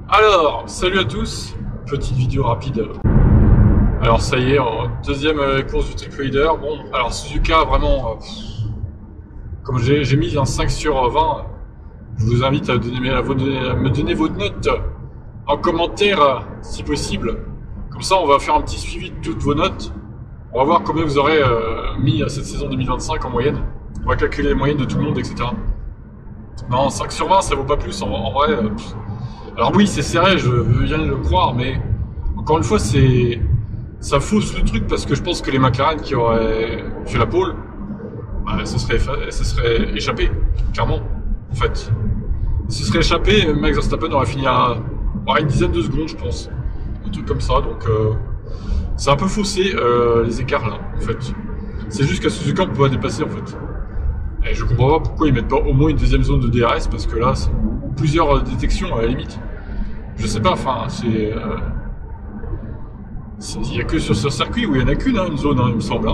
Alors, salut à tous, petite vidéo rapide. Alors ça y est, deuxième course du triple leader. Bon, alors Suzuka vraiment, comme j'ai mis un 5 sur 20, je vous invite à me donner vos notes en commentaire si possible. Comme ça on va faire un petit suivi de toutes vos notes. On va voir combien vous aurez mis à cette saison 2025 en moyenne. On va calculer les moyennes de tout le monde, etc. Non, 5 sur 20 ça vaut pas plus en vrai. Alors oui, c'est serré, je veux bien le croire, mais encore une fois, ça fausse le truc parce que je pense que les McLaren qui auraient fait la pole, bah, ça serait échappé, clairement, en fait. Ce serait échappé, Max Verstappen aurait fini à une dizaine de secondes, je pense. Un truc comme ça, donc c'est un peu faussé les écarts là, en fait. C'est juste qu'à Suzuka, on peut pas dépasser, en fait. Et je comprends pas pourquoi ils mettent pas au moins une deuxième zone de DRS, parce que là, c'est plusieurs détections à la limite. Je sais pas, enfin, il y a que sur ce circuit où il y en a qu'une, une zone, il me semble.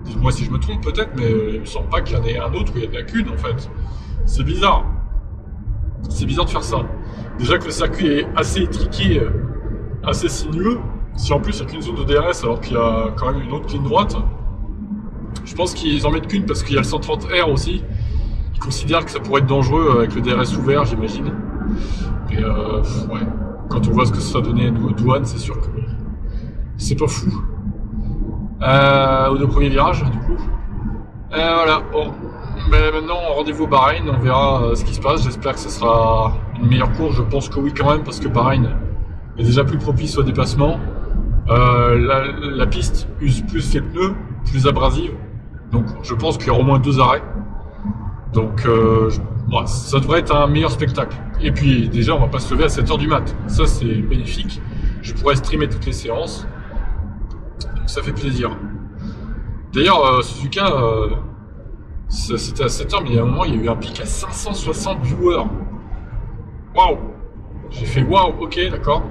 Dites-moi si je me trompe peut-être, mais il me semble pas qu'il y en ait un autre où il y en a qu'une, en fait. C'est bizarre. C'est bizarre de faire ça. Déjà que le circuit est assez étriqué, assez sinueux. Si en plus il n'y a qu'une zone de DRS alors qu'il y a quand même une autre ligne droite, je pense qu'ils en mettent qu'une parce qu'il y a le 130R aussi. Ils considèrent que ça pourrait être dangereux avec le DRS ouvert, j'imagine. Et ouais, quand on voit ce que ça donnait aux douanes, c'est sûr que c'est pas fou. Aux deux premiers virages, du coup. Voilà, bon. Mais maintenant, rendez-vous au Bahreïn, on verra ce qui se passe. J'espère que ce sera une meilleure course. Je pense que oui, quand même, parce que Bahreïn est déjà plus propice au déplacement. La piste use plus les pneus, plus abrasive. Donc, je pense qu'il y aura au moins 2 arrêts. Donc, ça devrait être un meilleur spectacle. Et puis, déjà, on va pas se lever à 7h du mat. Ça, c'est bénéfique. Je pourrais streamer toutes les séances. Donc, ça fait plaisir. D'ailleurs, Suzuka, c'était à 7h, mais il y a un moment, il y a eu un pic à 560 viewers. Waouh! J'ai fait waouh, ok, d'accord.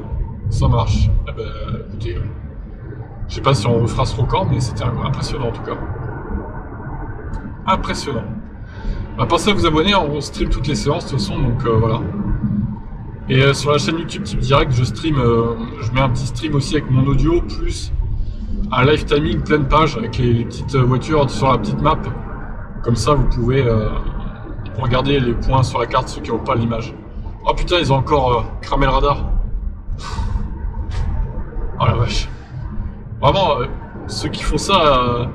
Ça marche. Eh ben, écoutez, je sais pas si on refera ce record, mais c'était impressionnant en tout cas. Impressionnant. Bah, pensez à vous abonner, on stream toutes les séances de toute façon, donc voilà. Et sur la chaîne YouTube Type Direct, je stream, je mets un petit stream aussi avec mon audio, plus un live timing pleine page avec les petites voitures sur la petite map. Comme ça, vous pouvez regarder les points sur la carte, ceux qui n'ont pas l'image. Oh putain, ils ont encore cramé le radar. Oh la vache. Vraiment, ceux qui font ça...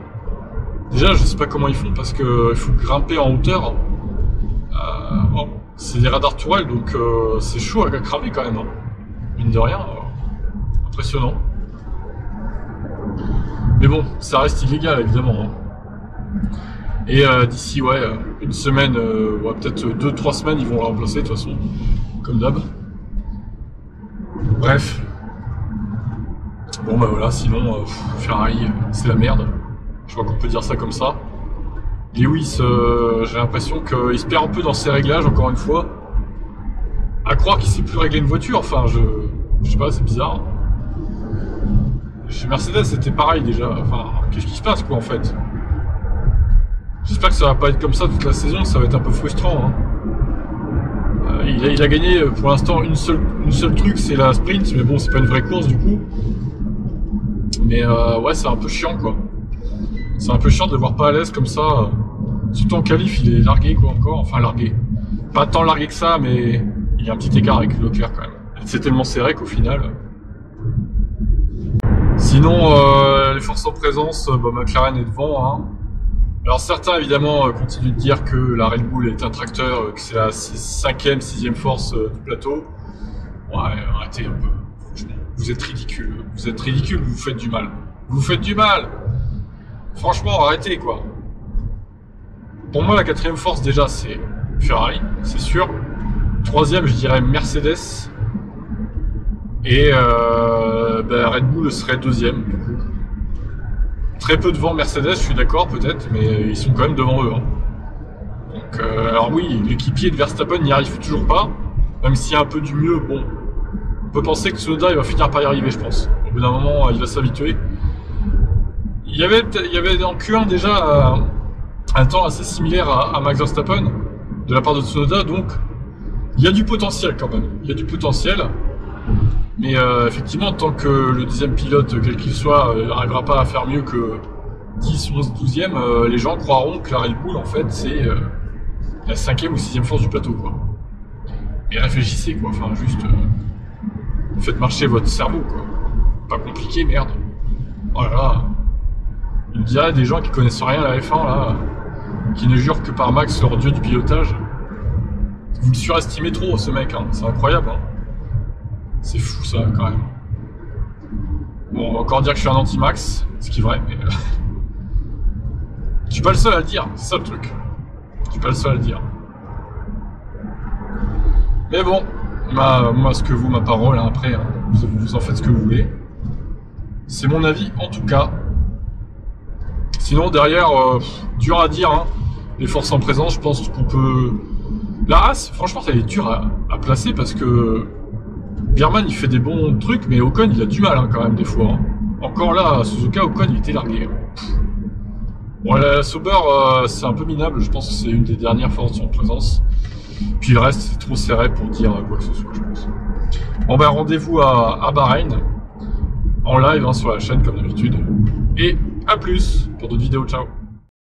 déjà, je sais pas comment ils font parce que il faut grimper en hauteur. Bon, c'est des radars tourelles, donc c'est chaud à cramer quand même. Mine de rien, impressionnant. Mais bon, ça reste illégal évidemment. Et d'ici une semaine, peut-être 2-3 semaines, ils vont le remplacer de toute façon, comme d'hab. Bref. Bon bah voilà, sinon Ferrari, c'est la merde. Je crois qu'on peut dire ça comme ça. Lewis, j'ai l'impression qu'il se perd un peu dans ses réglages, encore une fois. À croire qu'il sait plus régler une voiture, enfin, je sais pas, c'est bizarre. Chez Mercedes, c'était pareil déjà. Enfin, qu'est-ce qui se passe, quoi, en fait? J'espère que ça va pas être comme ça toute la saison, ça va être un peu frustrant. Il a gagné pour l'instant une seule truc, c'est la sprint, mais bon, c'est pas une vraie course du coup. Mais ouais, c'est un peu chiant, quoi. C'est un peu chiant de le voir pas à l'aise comme ça. Surtout en qualif, il est largué quoi encore. Enfin largué. Pas tant largué que ça, mais il y a un petit écart avec Leclerc quand même. C'est tellement serré qu'au final... Sinon, les forces en présence, McLaren est devant. Alors certains évidemment continuent de dire que la Red Bull est un tracteur, que c'est la 5e, 6e force du plateau. Ouais, arrêtez un peu. Franchement, vous êtes ridicule. Vous êtes ridicule, vous faites du mal. Vous faites du mal. Franchement, arrêtez quoi. Pour moi, la 4e force déjà, c'est Ferrari, c'est sûr. 3e, je dirais Mercedes. Et Red Bull serait 2e du coup. Très peu devant Mercedes, je suis d'accord peut-être, mais ils sont quand même devant eux. Donc, alors oui, l'équipier de Verstappen n'y arrive toujours pas, même s'il y a un peu du mieux. Bon, on peut penser que Tsunoda il va finir par y arriver, je pense. Au bout d'un moment, il va s'habituer. Il y avait en Q1 déjà un temps assez similaire à Max Verstappen de la part de Tsunoda, donc Il y a du potentiel quand même, il y a du potentiel. Mais effectivement, tant que le deuxième pilote, quel qu'il soit, n'arrivera pas à faire mieux que 10, 11, 12e, les gens croiront que la Red Bull, en fait, c'est la 5e ou 6e force du plateau, quoi. Et réfléchissez, quoi. Enfin, juste... faites marcher votre cerveau, quoi. Pas compliqué, merde. Oh là là. Il me dirait des gens qui connaissent rien à la F1, là, qui ne jurent que par Max, leur dieu du pilotage. Vous le surestimez trop, ce mec, hein. C'est incroyable, hein. C'est fou, ça, quand même. Bon, on va encore dire que je suis un anti-Max, ce qui est vrai, mais... je suis pas le seul à le dire, c'est ça le truc. Je suis pas le seul à le dire. Mais bon, moi, ce que vaut ma parole, hein, après, hein, vous en faites ce que vous voulez. C'est mon avis, en tout cas. Sinon, derrière, dur à dire, hein, les forces en présence, je pense qu'on peut... La race, franchement, elle est dure à placer, parce que... Biermann, il fait des bons trucs, mais Ocon, il a du mal, hein, quand même, des fois. Hein. Encore là, Suzuka, Ocon, il était largué. Bon, la Sauber, c'est un peu minable, je pense que c'est une des dernières forces en présence. Puis le reste, c'est trop serré pour dire quoi que ce soit, je pense. Bon, ben, rendez-vous à Bahreïn, en live, hein, sur la chaîne, comme d'habitude. Et à plus pour d'autres vidéos, ciao.